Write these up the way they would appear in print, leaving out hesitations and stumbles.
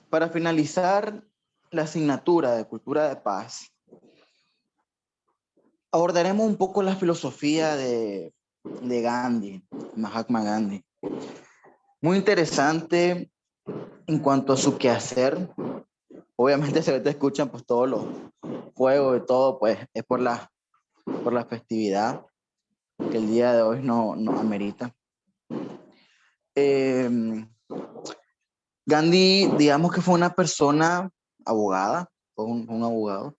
Para finalizar la asignatura de Cultura de Paz, abordaremos un poco la filosofía de Gandhi, Mahatma Gandhi. Muy interesante en cuanto a su quehacer. Obviamente si ahorita escuchan pues todos los fuegos y todo, pues es por la festividad que el día de hoy no amerita. Gandhi, digamos que fue una persona abogada, fue un abogado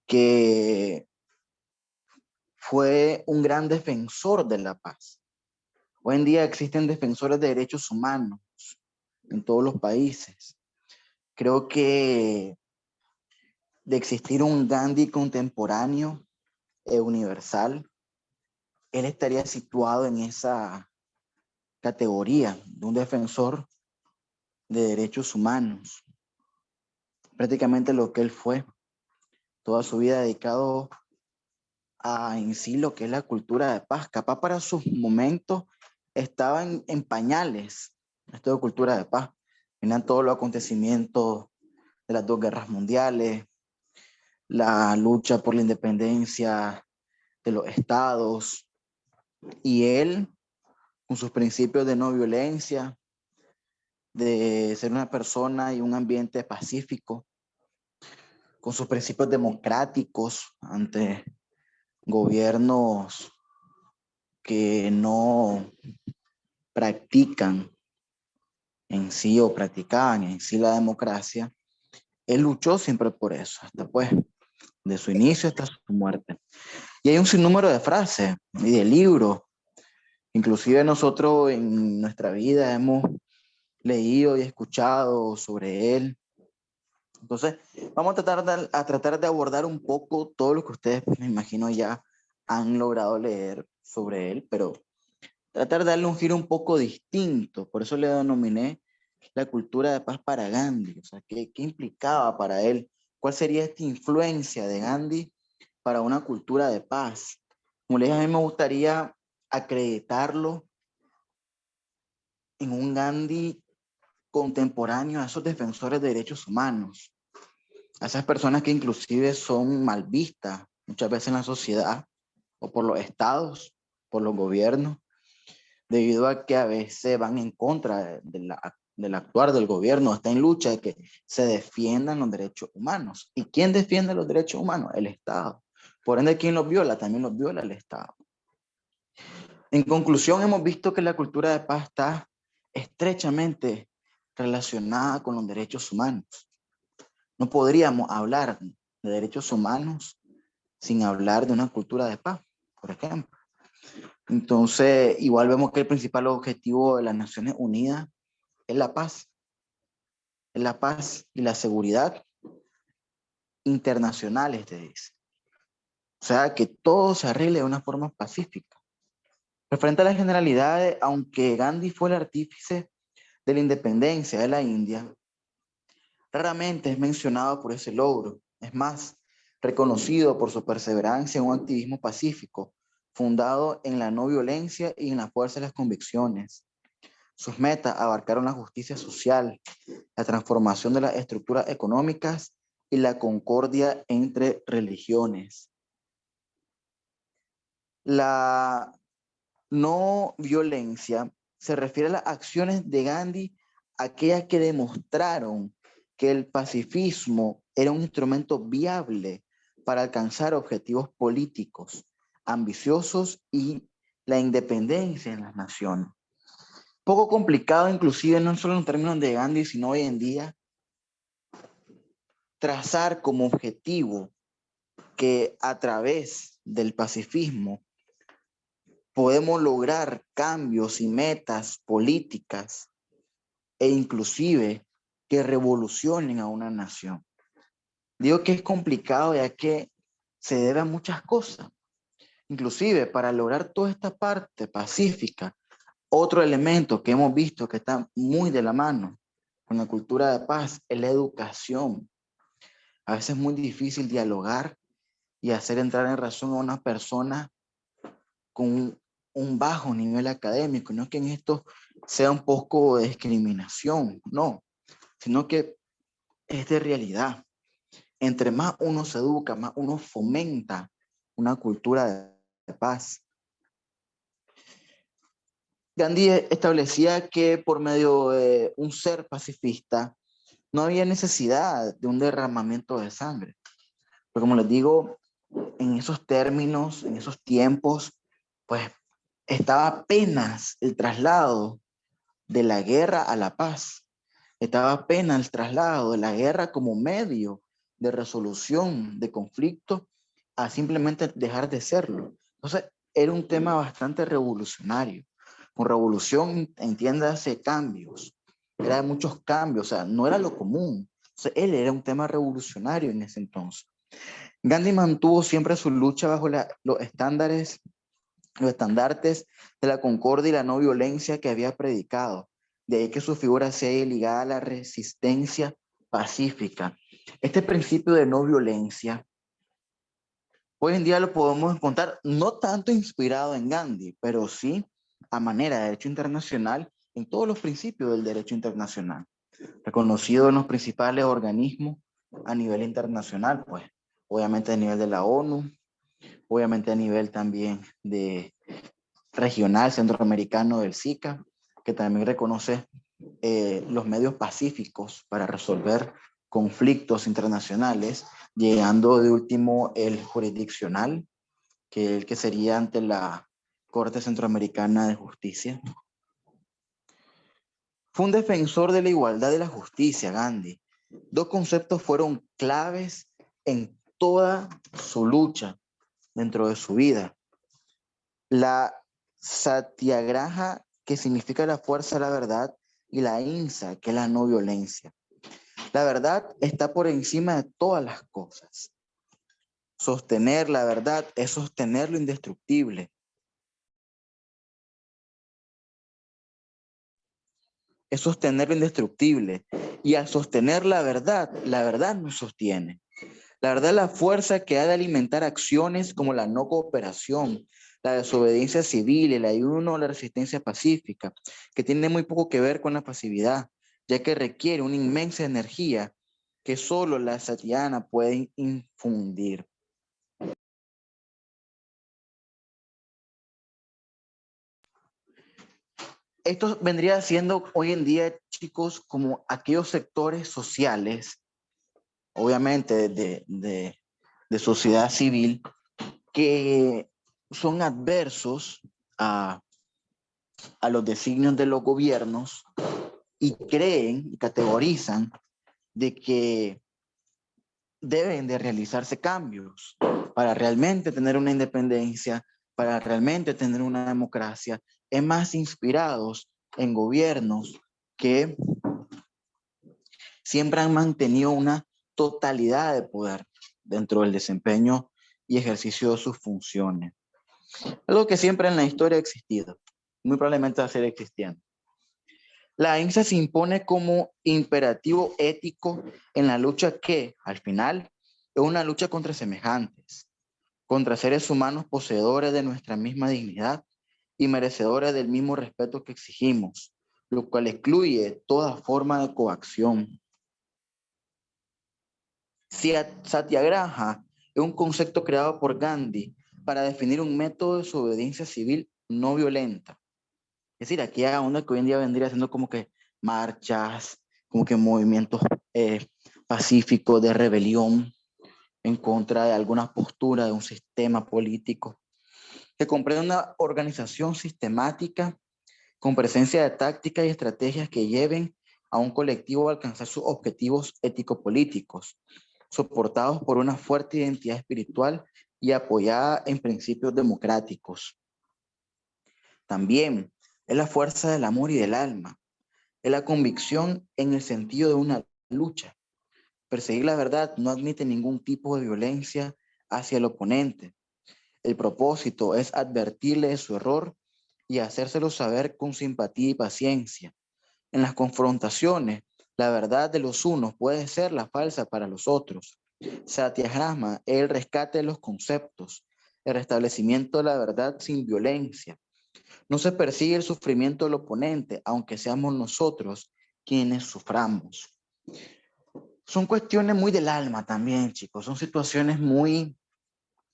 que fue un gran defensor de la paz. Hoy en día existen defensores de derechos humanos en todos los países. Creo que de existir un Gandhi contemporáneo e universal, él estaría situado en esa categoría de un defensor de derechos humanos. Prácticamente lo que él fue, toda su vida dedicado a en sí lo que es la cultura de paz. Capaz para sus momentos estaba en pañales esto de cultura de paz. Venían todos los acontecimientos de las dos guerras mundiales, la lucha por la independencia de los estados, y él, con sus principios de no violencia, de ser una persona y un ambiente pacífico, con sus principios democráticos ante gobiernos que no practican en sí o practicaban en sí la democracia, él luchó siempre por eso, hasta pues de su inicio hasta su muerte. Y hay un sinnúmero de frases y de libros. Inclusive nosotros en nuestra vida hemos leído y escuchado sobre él. Entonces, vamos a tratar de abordar un poco todo lo que ustedes, me imagino, ya han logrado leer sobre él, pero tratar de darle un giro un poco distinto. Por eso le denominé la cultura de paz para Gandhi. O sea, ¿qué implicaba para él? ¿Cuál sería esta influencia de Gandhi para una cultura de paz? Como les dije, a mí me gustaría acreditarlo en un Gandhi contemporáneo a esos defensores de derechos humanos, a esas personas que inclusive son mal vistas muchas veces en la sociedad o por los estados, por los gobiernos, debido a que a veces van en contra del actuar del gobierno, está en lucha de que se defiendan los derechos humanos. ¿Y quién defiende los derechos humanos? El Estado. Por ende, ¿quién los viola? También los viola el Estado. En conclusión, hemos visto que la cultura de paz está estrechamente relacionada con los derechos humanos. No podríamos hablar de derechos humanos sin hablar de una cultura de paz, por ejemplo. Entonces, igual vemos que el principal objetivo de las Naciones Unidas es la paz y la seguridad internacionales, te dice. O sea, que todo se arregle de una forma pacífica. Referente a las generalidades, aunque Gandhi fue el artífice de la independencia de la India, raramente es mencionado por ese logro. Es más, reconocido por su perseverancia en un activismo pacífico, fundado en la no violencia y en la fuerza de las convicciones. Sus metas abarcaron la justicia social, la transformación de las estructuras económicas y la concordia entre religiones. La no violencia se refiere a las acciones de Gandhi, aquellas que demostraron que el pacifismo era un instrumento viable para alcanzar objetivos políticos ambiciosos y la independencia en las naciones. Poco complicado, inclusive, no solo en términos de Gandhi, sino hoy en día, trazar como objetivo que a través del pacifismo podemos lograr cambios y metas políticas e inclusive que revolucionen a una nación. Digo que es complicado ya que se debe a muchas cosas. Inclusive para lograr toda esta parte pacífica, otro elemento que hemos visto que está muy de la mano con la cultura de paz es la educación. A veces es muy difícil dialogar y hacer entrar en razón a una persona con un bajo nivel académico, no es que en esto sea un poco de discriminación, no, sino que es de realidad. Entre más uno se educa, más uno fomenta una cultura de paz. Gandhi establecía que por medio de un ser pacifista no había necesidad de un derramamiento de sangre. Pero como les digo, en esos términos, en esos tiempos, pues estaba apenas el traslado de la guerra a la paz. Estaba apenas el traslado de la guerra como medio de resolución de conflicto a simplemente dejar de serlo. Entonces, era un tema bastante revolucionario. Con revolución, entiéndase, cambios. Era muchos cambios, o sea, no era lo común. O sea, él era un tema revolucionario en ese entonces. Gandhi mantuvo siempre su lucha bajo los estandartes de la concordia y la no violencia que había predicado. De ahí que su figura sea ligada a la resistencia pacífica. Este principio de no violencia, hoy en día lo podemos encontrar no tanto inspirado en Gandhi, pero sí a manera de derecho internacional en todos los principios del derecho internacional, reconocido en los principales organismos a nivel internacional, pues obviamente a nivel de la ONU, obviamente a nivel también de regional centroamericano del SICA, que también reconoce los medios pacíficos para resolver conflictos internacionales, llegando de último el jurisdiccional, que el que sería ante la Corte Centroamericana de Justicia. Fue un defensor de la igualdad y la justicia, Gandhi. Dos conceptos fueron claves en toda su lucha dentro de su vida. La Satyagraha, que significa la fuerza de la verdad, y la Ahimsa, que es la no violencia. La verdad está por encima de todas las cosas. Sostener la verdad es sostener lo indestructible. Es sostener lo indestructible. Y al sostener la verdad nos sostiene. La verdad es la fuerza que ha de alimentar acciones como la no cooperación, la desobediencia civil, el ayuno, la resistencia pacífica, que tiene muy poco que ver con la pasividad, ya que requiere una inmensa energía que solo la satyana puede infundir. Esto vendría siendo hoy en día, chicos, como aquellos sectores sociales, obviamente de sociedad civil, que son adversos a los designios de los gobiernos y creen y categorizan de que deben de realizarse cambios para realmente tener una independencia, para realmente tener una democracia, es más inspirados en gobiernos que siempre han mantenido una totalidad de poder dentro del desempeño y ejercicio de sus funciones. Algo que siempre en la historia ha existido, muy probablemente va a seguir existiendo. La ahimsa se impone como imperativo ético en la lucha que, al final, es una lucha contra semejantes, contra seres humanos poseedores de nuestra misma dignidad y merecedores del mismo respeto que exigimos, lo cual excluye toda forma de coacción. Satyagraha es un concepto creado por Gandhi para definir un método de desobediencia civil no violenta. Es decir, aquí hay onda que hoy en día vendría siendo como que marchas, como que movimientos pacíficos de rebelión en contra de alguna postura de un sistema político, que comprende una organización sistemática con presencia de tácticas y estrategias que lleven a un colectivo a alcanzar sus objetivos ético-políticos, soportados por una fuerte identidad espiritual y apoyada en principios democráticos. También es la fuerza del amor y del alma, es la convicción en el sentido de una lucha. Perseguir la verdad no admite ningún tipo de violencia hacia el oponente. El propósito es advertirle de su error y hacérselo saber con simpatía y paciencia. En las confrontaciones, la verdad de los unos puede ser la falsa para los otros. Satyagrama es el rescate de los conceptos, el restablecimiento de la verdad sin violencia. No se persigue el sufrimiento del oponente, aunque seamos nosotros quienes suframos. Son cuestiones muy del alma también, chicos. Son situaciones muy,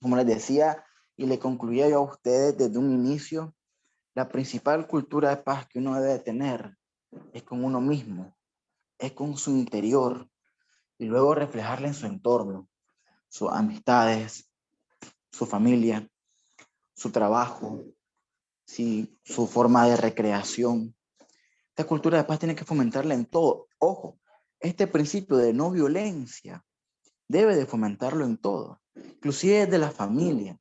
como les decía y le concluía yo a ustedes desde un inicio, la principal cultura de paz que uno debe tener es con uno mismo, es con su interior y luego reflejarla en su entorno, sus amistades, su familia, su trabajo, su forma de recreación. Esta cultura de paz tiene que fomentarla en todo. Ojo, este principio de no violencia debe de fomentarlo en todo, inclusive desde la familia.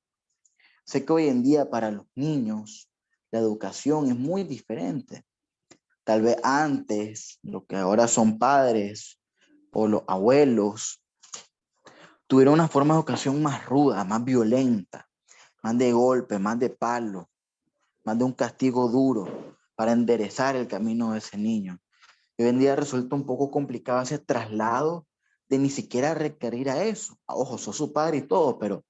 Sé que hoy en día para los niños la educación es muy diferente. Tal vez antes, lo que ahora son padres o los abuelos, tuvieron una forma de educación más ruda, más violenta, más de golpe, más de palo, más de un castigo duro para enderezar el camino de ese niño. Hoy en día resulta un poco complicado ese traslado de ni siquiera requerir a eso. Ojo, sos su padre y todo, pero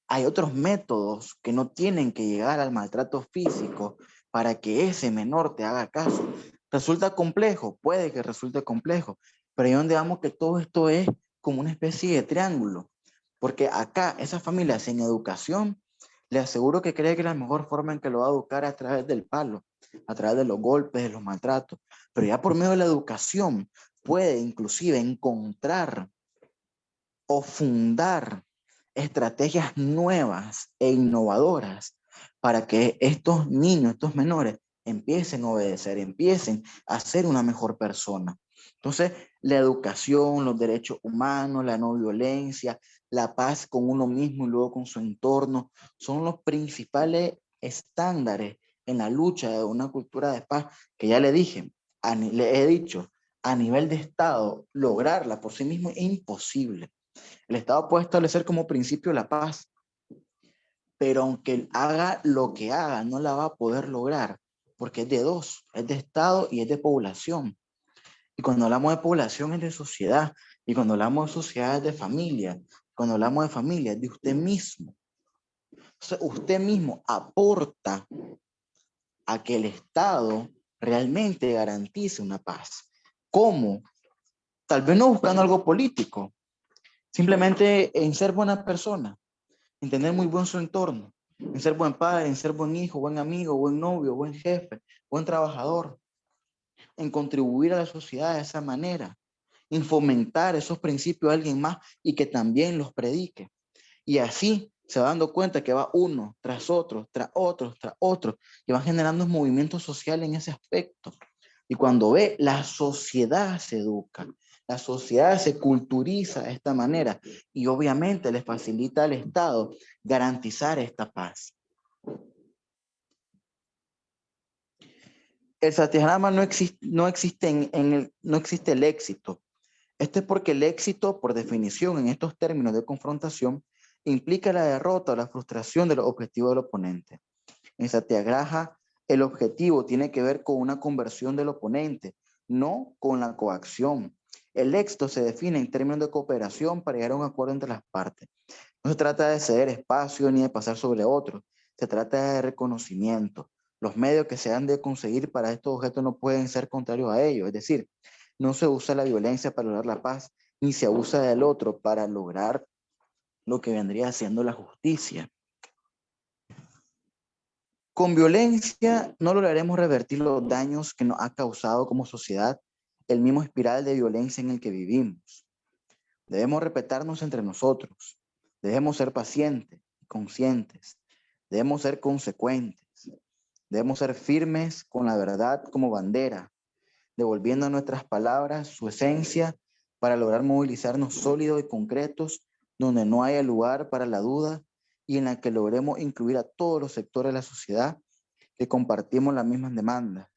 hay otros métodos que no tienen que llegar al maltrato físico para que ese menor te haga caso. Resulta complejo, puede que resulte complejo, pero ahí donde vamos que todo esto es como una especie de triángulo, porque acá esa familia sin educación, le aseguro que cree que la mejor forma en que lo va a educar es a través del palo, a través de los golpes, de los maltratos, pero ya por medio de la educación puede inclusive encontrar o fundar estrategias nuevas e innovadoras para que estos niños, estos menores, empiecen a obedecer, empiecen a ser una mejor persona. Entonces, la educación, los derechos humanos, la no violencia, la paz con uno mismo y luego con su entorno, son los principales estándares en la lucha de una cultura de paz que ya le dije, le he dicho, a nivel de Estado, lograrla por sí mismo es imposible. El Estado puede establecer como principio la paz, pero aunque él haga lo que haga, no la va a poder lograr, porque es de dos, es de Estado y es de población. Y cuando hablamos de población es de sociedad, y cuando hablamos de sociedad es de familia, cuando hablamos de familia es de usted mismo. Entonces, usted mismo aporta a que el Estado realmente garantice una paz. ¿Cómo? Tal vez no buscando algo político, simplemente en ser buena persona, en tener muy buen su entorno, en ser buen padre, en ser buen hijo, buen amigo, buen novio, buen jefe, buen trabajador, en contribuir a la sociedad de esa manera, en fomentar esos principios a alguien más y que también los predique. Y así se va dando cuenta que va uno tras otro, tras otro, tras otro, y va generando un movimiento social en ese aspecto. Y cuando ve, la sociedad se educa, la sociedad se culturiza de esta manera y obviamente le facilita al Estado garantizar esta paz. El Satyagrama no existe el éxito. Esto es porque el éxito, por definición, en estos términos de confrontación, implica la derrota o la frustración de los objetivos del oponente. En Satyagraha, el objetivo tiene que ver con una conversión del oponente, no con la coacción. El éxito se define en términos de cooperación para llegar a un acuerdo entre las partes. No se trata de ceder espacio ni de pasar sobre otros, se trata de reconocimiento. Los medios que se han de conseguir para estos objetos no pueden ser contrarios a ellos, es decir, no se usa la violencia para lograr la paz, ni se abusa del otro para lograr lo que vendría siendo la justicia. Con violencia no lograremos revertir los daños que nos ha causado como sociedad el mismo espiral de violencia en el que vivimos. Debemos respetarnos entre nosotros, debemos ser pacientes, conscientes, debemos ser consecuentes, debemos ser firmes con la verdad como bandera, devolviendo a nuestras palabras su esencia para lograr movilizarnos sólidos y concretos donde no haya lugar para la duda y en la que logremos incluir a todos los sectores de la sociedad que compartimos las mismas demandas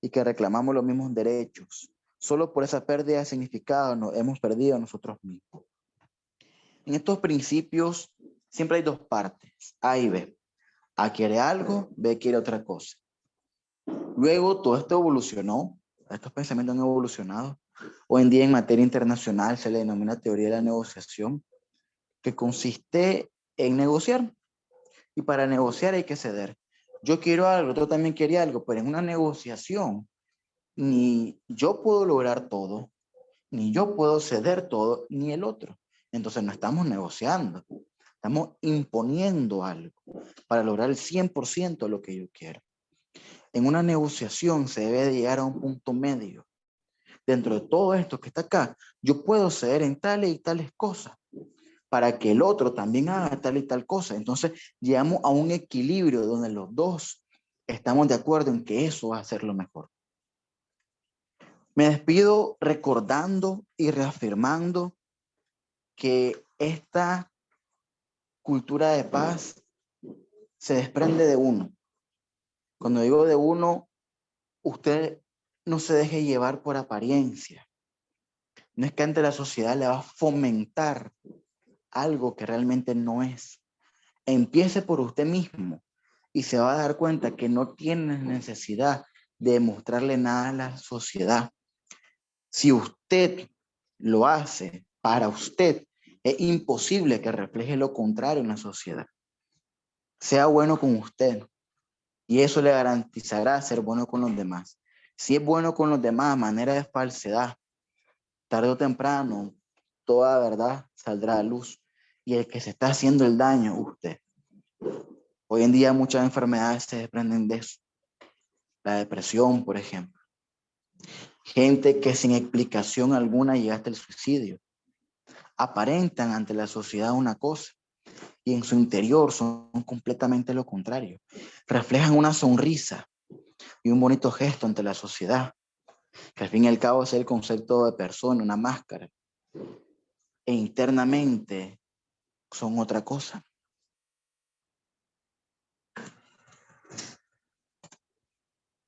y que reclamamos los mismos derechos. Solo por esa pérdida de significado nos hemos perdido a nosotros mismos. En estos principios siempre hay dos partes, A y B. A quiere algo, B quiere otra cosa. Luego todo esto evolucionó, estos pensamientos han evolucionado. Hoy en día en materia internacional se le denomina teoría de la negociación, que consiste en negociar. Y para negociar hay que ceder. Yo quiero algo, otro también quiere algo, pero en una negociación ni yo puedo lograr todo, Ni yo puedo ceder todo, ni el otro. Entonces no estamos negociando. Estamos imponiendo algo para lograr el 100% de lo que yo quiero. En una negociación se debe de llegar a un punto medio. Dentro de todo esto que está acá, yo puedo ceder en tales y tales cosas para que el otro también haga tal y tal cosa. Entonces llegamos a un equilibrio donde los dos estamos de acuerdo en que eso va a ser lo mejor. Me despido recordando y reafirmando que esta cultura de paz se desprende de uno. Cuando digo de uno, usted no se deje llevar por apariencia. No es que ante la sociedad le va a fomentar algo que realmente no es. Empiece por usted mismo y se va a dar cuenta que no tiene necesidad de demostrarle nada a la sociedad. Si usted lo hace para usted, es imposible que refleje lo contrario en la sociedad. Sea bueno con usted y eso le garantizará ser bueno con los demás. Si es bueno con los demás a manera de falsedad, tarde o temprano, toda verdad saldrá a luz. Y el que se está haciendo el daño, usted. Hoy en día muchas enfermedades se desprenden de eso. La depresión, por ejemplo. Gente que sin explicación alguna llega hasta el suicidio. Aparentan ante la sociedad una cosa y en su interior son completamente lo contrario. Reflejan una sonrisa y un bonito gesto ante la sociedad, que al fin y al cabo es el concepto de persona, una máscara. E internamente son otra cosa.